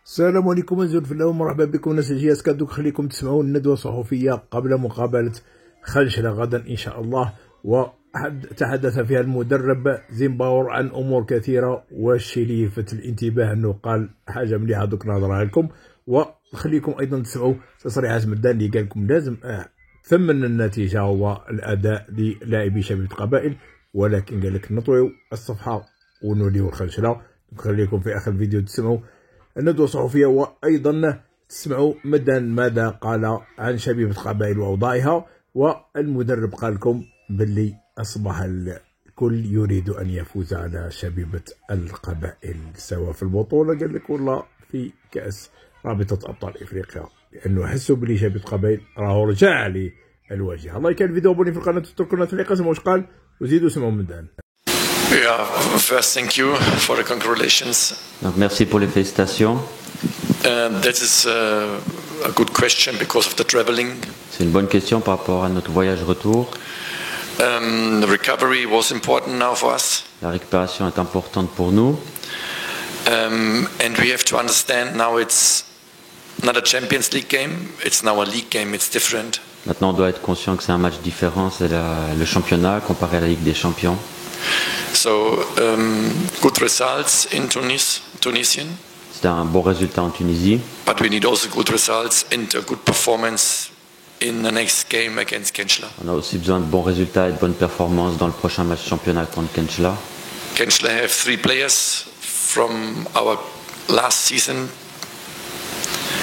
السلام عليكم أزول في الله ومرحبا بكم ناس الجهاز كادوك خليكم تسمعوا الندوة الصحفية قبل مقابلة خنشرة غدا إن شاء الله، وتحدث فيها المدرب زيمباور عن أمور كثيرة والشي لفت الانتباه أنه قال حاجة مليحة دوك نهضرها لكم، وخليكم أيضا تسمعوا تصريحات مدان اللي قال لكم لازم ثمن النتيجة والأداء للاعبي شبيبة قبائل، ولكن قال لك نطويو الصفحة ونوليو الخنشرة. نخليكم في آخر الفيديو تسمعوا الندوة الصحفية وأيضا تسمعوا مدان ماذا قال عن شبيبة قبائل وأوضاعها، والمدرب قال لكم باللي أصبح الكل يريد أن يفوز على شبيبة القبائل سواء في البطولة قال لك ولا في كأس رابطة أبطال إفريقيا، لأنه حسوا باللي شبيبة قبائل راهو رجع للواجهة. الله يكون الفيديو أبوني في القناة وتركونا تعليقا سمعوا واش قال وزيدوا سمعوا مدان. Yeah, first thank you for the congratulations. Donc merci pour les félicitations. That is a good question because of the traveling. C'est une bonne question par rapport à notre voyage retour. The recovery was important now for us. La récupération est importante pour nous. And we have to understand now it's not a Champions League game, it's now a league game, it's different. Maintenant on doit être conscient que c'est un match différent, c'est le championnat comparé à la Ligue des Champions. So, good results in Tunisian. C'était un bon résultat en Tunisie. But we need also good results and a good performance in the next game against Kenchla. On a aussi besoin de bons résultats et de bonnes performances dans le prochain match championnat contre Kenchla. Kenchla have 3 players from our last season.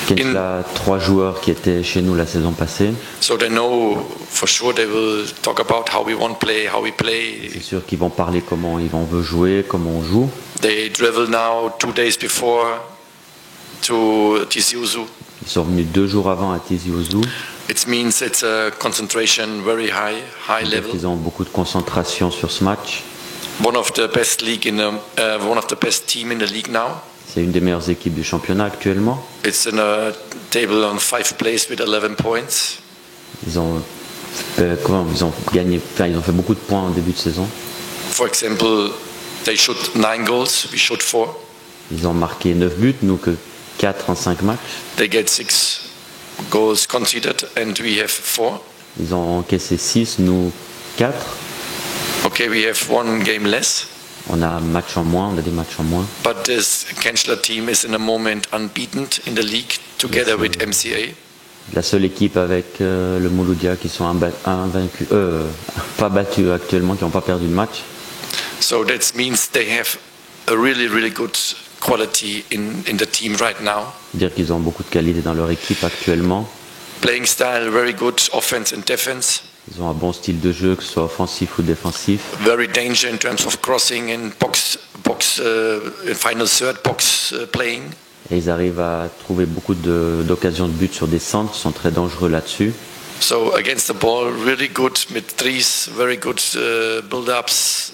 Kenchla a 3 joueurs qui étaient chez nous la saison passée. So they know for sure they will talk about how we want to play, how we play. C'est sûr qu'ils vont parler comment on veut jouer, comment on joue. They travel now 2 days before to Tizi Ouzou. Ils sont venus 2 jours avant à Tizi Ouzou. It means it's a concentration very high level. Ils ont beaucoup de concentration sur ce match. One of the best team in the league now. C'est une des meilleures équipes du championnat actuellement. It's in a table on 5th place with 11 points. Ils ont gagné, ils ont fait beaucoup de points en début de saison. For example, they shot 9 goals, we shot 4. Ils ont marqué 9 buts, nous que 4 en 5 matchs. They get 6 goals conceded and we have 4. Ils ont encaissé 6, nous 4. Okay, we have 1 game less. On a un match en moins, on a des matchs en moins. But this Kenchla team is in a moment unbeaten in the league together with MCA. La seule équipe avec le Mouloudia qui sont invaincus, pas battus actuellement, qui n'ont pas perdu de match. So that means they have a really good quality in the team right now. Dire qu'ils ont beaucoup de qualité dans leur équipe actuellement. Playing style very good, offense and defense. Ils ont un bon style de jeu, que ce soit offensif ou défensif. Very danger in terms of crossing and final third box playing. Et ils arrivent à trouver beaucoup d'occasions de but sur des centres, ils sont très dangereux là-dessus. So against the ball, really good with threes, very good build-ups.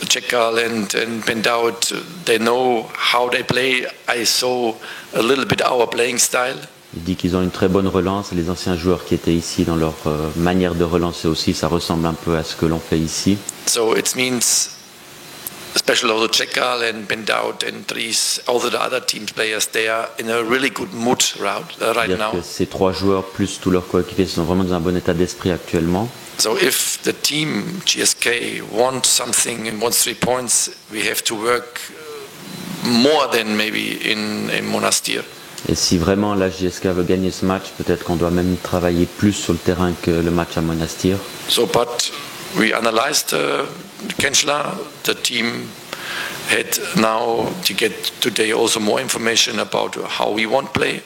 Chekal and Bendaud, they know how they play. I saw a little bit our playing style. Il dit qu'ils ont une très bonne relance. Les anciens joueurs qui étaient ici, dans leur manière de relancer aussi, ça ressemble un peu à ce que l'on fait ici. So it means, especially also Chekal and Bendaud and Dries, all the other team players, they are in a really good mood right now. Que ces 3 joueurs plus tous leurs coéquipiers sont vraiment dans un bon état d'esprit actuellement. So if the team GSK wants something and wants 3 points, we have to work more than maybe in Monastir. Et si vraiment la JSK veut gagner ce match, peut-être qu'on doit même travailler plus sur le terrain que le match à Monastir. So, but we analyzed Kenchla. The team had now to get today also more information about how we want to play.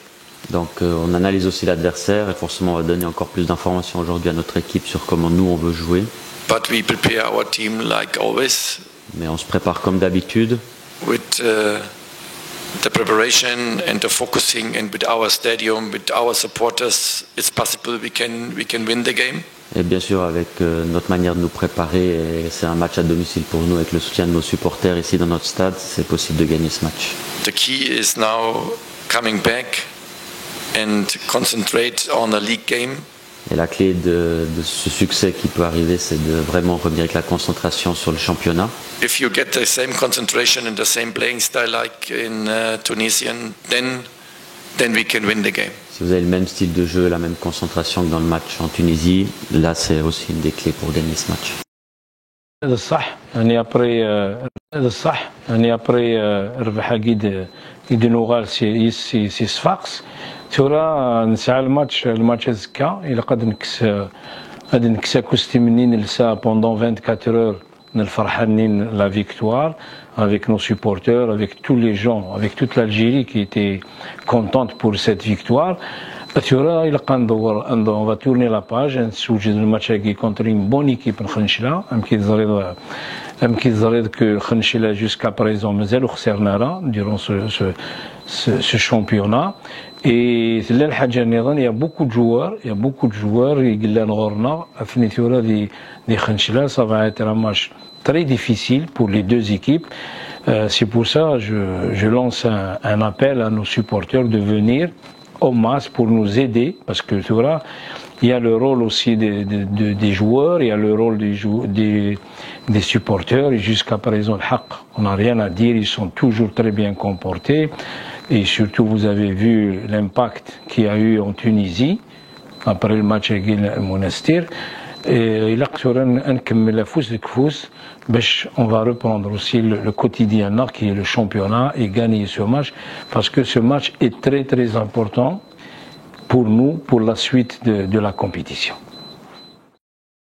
Donc on analyse aussi l'adversaire et forcément on va donner encore plus d'informations aujourd'hui à notre équipe sur comment nous on veut jouer. But we prepare our team like always. Mais on se prépare comme d'habitude. With the preparation and the focusing and with our stadium, with our supporters, it's possible we can win the game. Et bien sûr avec notre manière de nous préparer, et c'est un match à domicile pour nous avec le soutien de nos supporters ici dans notre stade, c'est possible de gagner ce match. The key is now coming back and concentrate on a league game Et la clé de ce succès qui peut arriver, c'est de vraiment revenir avec la concentration sur le championnat. If you get the same concentration and the same playing style like in Tunisian, then we can win the game. Si vous avez le même style de jeu, la même concentration que dans le match en Tunisie, là c'est aussi une des clés pour gagner ce match. هذا الصح يعني ابري ربح قيد نوغال سي صفاقس تورا نسعى الماتش زكا الى قد غادي نكسا كوستي منين نلسا بوندون 24 heures نفرحانين لا فيكتوار avec nos supporters, avec tous les gens, avec toute l'Algérie qui était contente pour cette victoire. On va tourner la page, نسوجد الماتش contre une bonne équipe الخنشلة. أمكي الزريد que خنشلة jusqu'à présent مازالو خسرنا durant ce championnat. Et c'est là الحاجة نظن il y a beaucoup de joueurs يقلنا نغورنا في ثورة دي خنشلة. Ça va être un match très difficile pour les deux équipes. C'est pour ça que je lance un appel à nos supporters de venir au masse pour nous aider, parce que tu vois, il y a le rôle aussi des joueurs, il y a le rôle des supporters, et jusqu'à présent, on n'a rien à dire, ils sont toujours très bien comportés, et surtout vous avez vu l'impact qu'il y a eu en Tunisie, après le match avec le Monastir. Et on va reprendre aussi le quotidien qui est le championnat et gagner ce match, parce que ce match est très très important pour nous, pour la suite de la compétition.